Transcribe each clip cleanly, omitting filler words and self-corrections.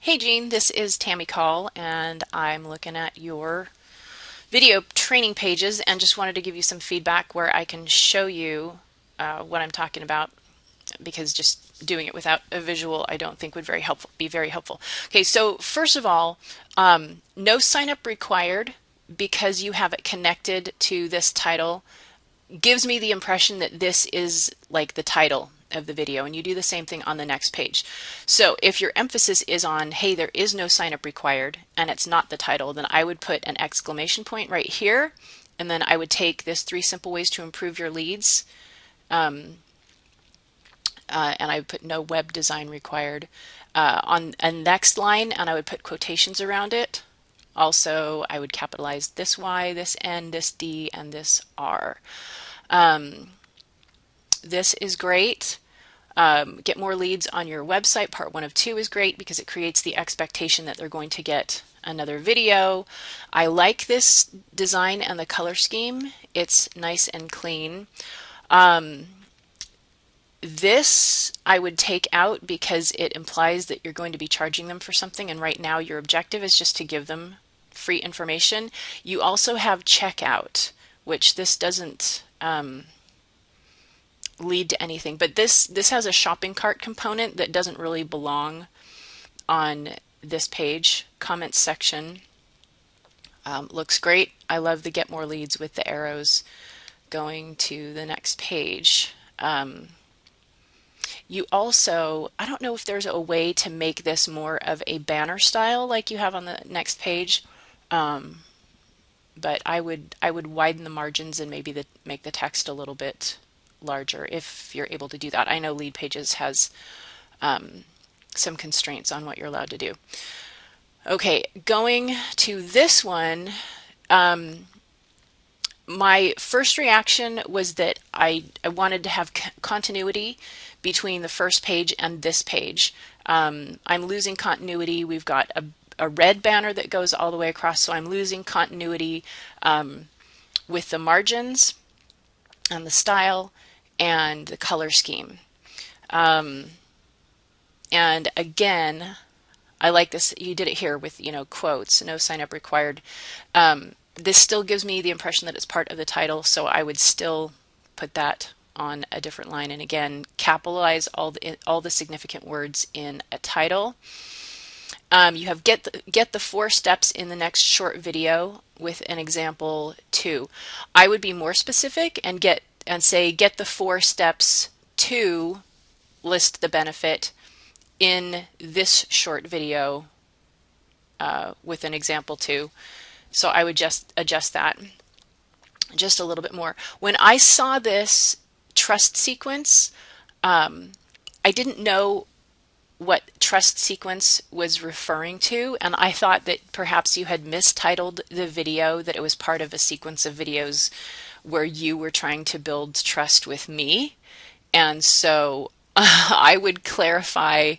Hey Jean, this is Tammy Call, and I'm looking at your video training pages and just wanted to give you some feedback where I can show you what I'm talking about, because just doing it without a visual I don't think would be very helpful. Okay, so first of all, no sign up required because you have it connected to this title gives me the impression that this is like the title of the video, and you do the same thing on the next page. So if your emphasis is on, hey, there is no sign up required and it's not the title, then I would put an exclamation point right here, and then I would take this 3 simple ways to improve your leads, and I would put no web design required on a next line, and I would put quotations around it. Also, I would capitalize this Y, this N, this D, and this R. This is great. Get more leads on your website. Part 1 of 2 is great because it creates the expectation that they're going to get another video. I like this design and the color scheme. It's nice and clean. This I would take out because it implies that you're going to be charging them for something, and right now your objective is just to give them free information. You also have checkout, which this doesn't lead to anything, but this has a shopping cart component that doesn't really belong on this page. Comments section looks great. I love the get more leads with the arrows going to the next page. You also, I don't know if there's a way to make this more of a banner style like you have on the next page, but I would widen the margins and maybe make the text a little bit larger if you're able to do that. I know Lead Pages has some constraints on what you're allowed to do. Okay, going to this one, my first reaction was that I wanted to have continuity between the first page and this page. I'm losing continuity. We've got a red banner that goes all the way across, so I'm losing continuity with the margins and the style and the color scheme. And again, I like this. You did it here with, quotes, no sign up required. This still gives me the impression that it's part of the title, so I would still put that on a different line. And again, capitalize all the significant words in a title. You have get the 4 steps in the next short video with an example 2. I would be more specific and say get the 4 steps to list the benefit in this short video with an example 2. So I would just adjust that just a little bit more. When I saw this trust sequence, I didn't know what trust sequence was referring to, and I thought that perhaps you had mistitled the video, that it was part of a sequence of videos where you were trying to build trust with me. And so I would clarify,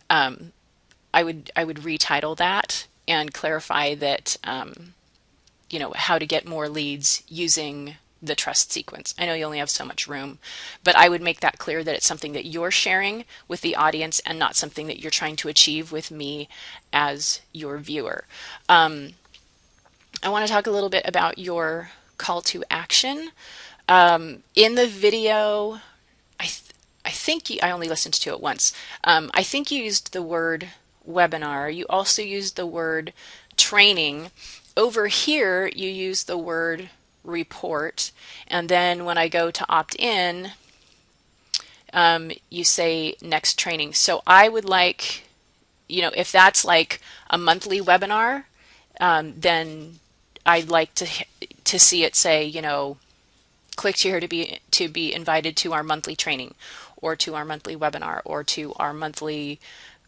I would retitle that and clarify that how to get more leads using the trust sequence. I know you only have so much room, but I would make that clear that it's something that you're sharing with the audience and not something that you're trying to achieve with me as your viewer. I want to talk a little bit about your call to action. In the video, I think I only listened to it once. I think you used the word webinar. You also used the word training. Over here, you use the word report, and then when I go to opt in, you say next training. So I would like, if that's like a monthly webinar, then I'd like to see it say, click here to be invited to our monthly training, or to our monthly webinar, or to our monthly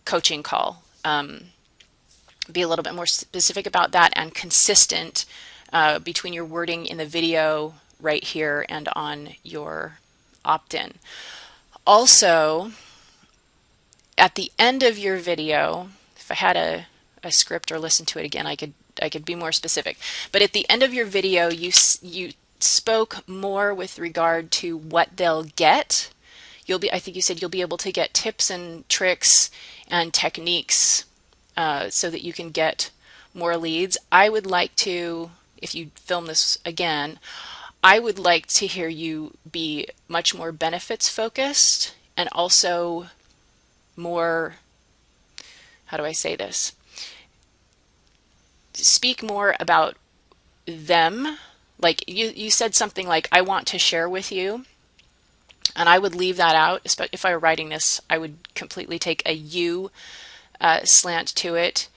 coaching call. Be a little bit more specific about that and consistent between your wording in the video right here and on your opt-in. Also, at the end of your video, if I had a script or listened to it again, I could be more specific. But at the end of your video, you spoke more with regard to what they'll get. I think you said you'll be able to get tips and tricks and techniques so that you can get more leads. I would like to, if you film this again, I would like to hear you be much more benefits focused and also more, how do I say this? Speak more about them. Like you said something like, I want to share with you. And I would leave that out. If I were writing this, I would completely take a you slant to it.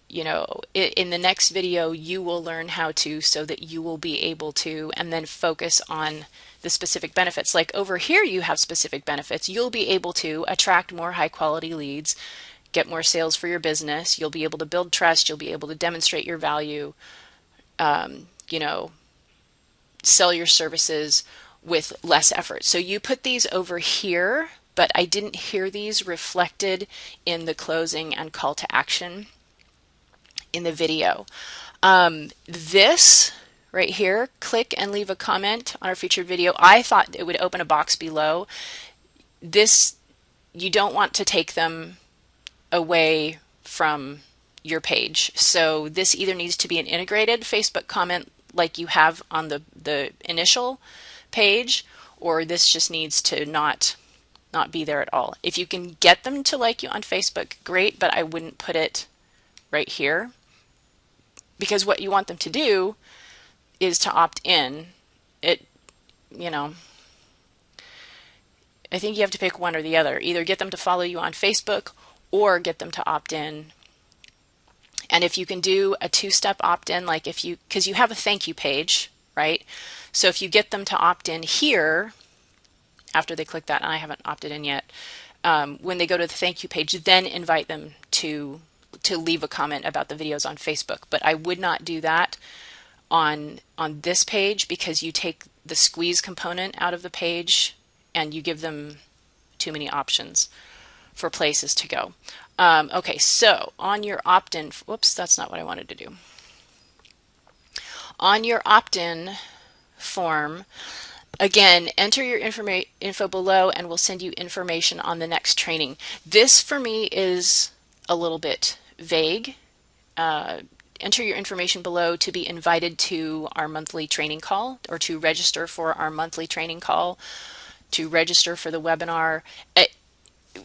You know, in the next video, you will learn how to, so that you will be able to, and then focus on the specific benefits. Like over here, you have specific benefits. You'll be able to attract more high quality leads, get more sales for your business. You'll be able to build trust. You'll be able to demonstrate your value, you know, sell your services with less effort. So you put these over here, but I didn't hear these reflected in the closing and call to action in the video. This right here, click and leave a comment on our featured video. I thought it would open a box below. This, you don't want to take them away from your page. So this either needs to be an integrated Facebook comment like you have on the initial page, or this just needs to not be there at all. If you can get them to like you on Facebook, great, but I wouldn't put it right here, because what you want them to do is to opt in. You know, I think you have to pick one or the other. Either get them to follow you on Facebook or get them to opt in. And if you can do a two-step opt-in, like because you have a thank you page, right? So if you get them to opt in here, after they click that, and I haven't opted in yet, when they go to the thank you page, then invite them to leave a comment about the videos on Facebook. But I would not do that on this page, because you take the squeeze component out of the page and you give them too many options for places to go. Okay, so on your opt-in, whoops, that's not what I wanted to do. On your opt-in form, again, enter your info below and we'll send you information on the next training. This for me is a little bit vague. Enter your information below to be invited to our monthly training call, or to register for our monthly training call, to register for the webinar.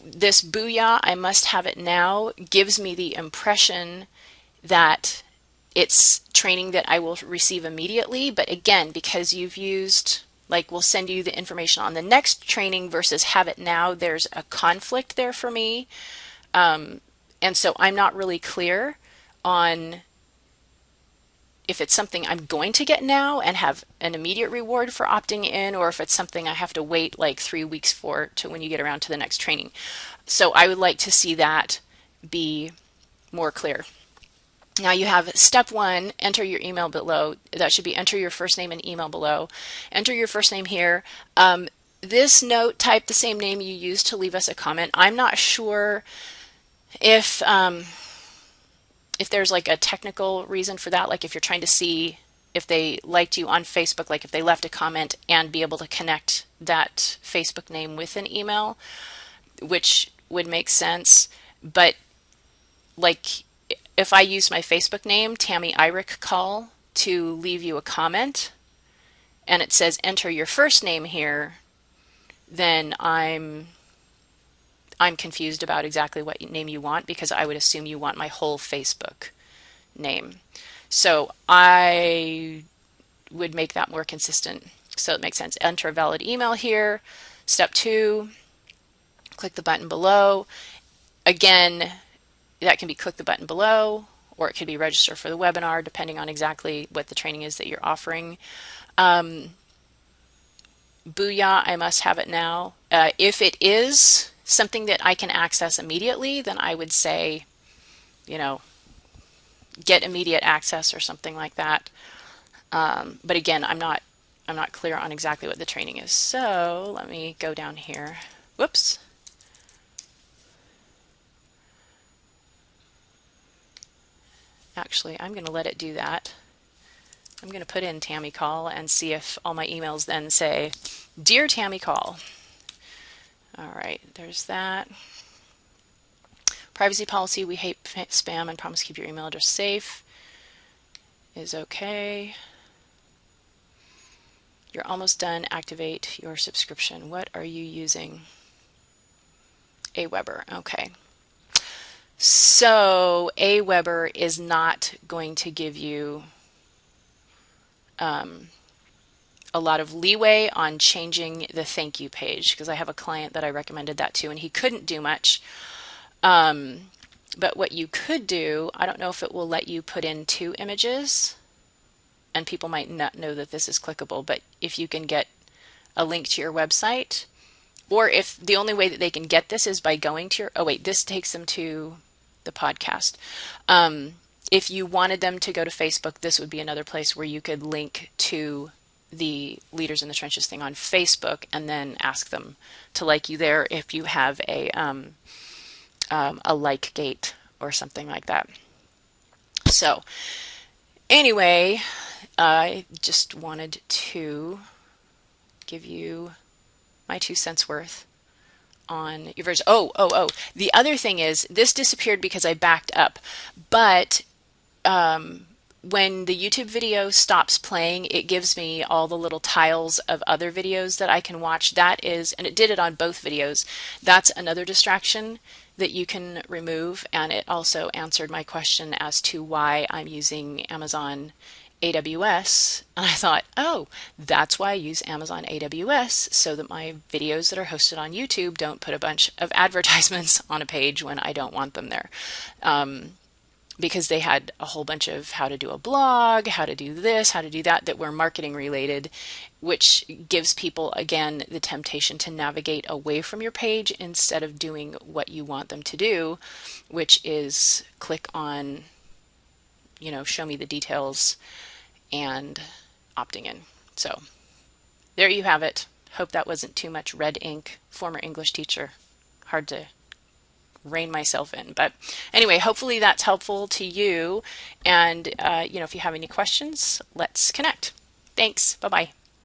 This booyah, I must have it now, gives me the impression that it's training that I will receive immediately. But again, because you've used, like, we'll send you the information on the next training versus have it now, there's a conflict there for me. And so I'm not really clear on if it's something I'm going to get now and have an immediate reward for opting in, or if it's something I have to wait like 3 weeks for to when you get around to the next training. So I would like to see that be more clear. Now you have step 1, enter your email below. That should be enter your first name and email below. Enter your first name here. This note, type the same name you used to leave us a comment. I'm not sure if there's like a technical reason for that, like if you're trying to see if they liked you on Facebook, like if they left a comment and be able to connect that Facebook name with an email, which would make sense. But like if I use my Facebook name, Tammy Irick Call, to leave you a comment and it says enter your first name here, then I'm confused about exactly what name you want, because I would assume you want my whole Facebook name. So I would make that more consistent so it makes sense. Enter a valid email here. Step 2, click the button below. Again, that can be click the button below, or it could be register for the webinar, depending on exactly what the training is that you're offering. Booyah, I must have it now. If it is something that I can access immediately, then I would say, you know, get immediate access or something like that. But again, I'm not clear on exactly what the training is. So let me go down here. Whoops. Actually, I'm going to let it do that. I'm going to put in Tammy Call and see if all my emails then say, Dear Tammy Call. All right, there's that. Privacy policy, we hate spam and promise to keep your email address safe, is okay. You're almost done. Activate your subscription. What are you using? Aweber. Okay. So Aweber is not going to give you a lot of leeway on changing the thank you page, because I have a client that I recommended that to and he couldn't do much. But what you could do, I don't know if it will let you put in 2 images, and people might not know that this is clickable, but if you can get a link to your website, or if the only way that they can get this is by going to your, oh wait, this takes them to the podcast. If you wanted them to go to Facebook, this would be another place where you could link to the Leaders in the Trenches thing on Facebook and then ask them to like you there if you have a like gate or something like that. So anyway, I just wanted to give you my 2 cents worth on your version. Oh. The other thing is this disappeared because I backed up, but when the YouTube video stops playing, it gives me all the little tiles of other videos that I can watch. That is, and it did it on both videos. That's another distraction that you can remove, and it also answered my question as to why I'm using Amazon AWS. And I thought, oh, that's why I use Amazon AWS, so that my videos that are hosted on YouTube don't put a bunch of advertisements on a page when I don't want them there. Because they had a whole bunch of how to do a blog, how to do this, how to do that, that were marketing related, which gives people, again, the temptation to navigate away from your page instead of doing what you want them to do, which is click on, show me the details and opting in. So there you have it. Hope that wasn't too much red ink. Former English teacher. Hard to rein myself in. But anyway, hopefully that's helpful to you. And, if you have any questions, let's connect. Thanks. Bye-bye.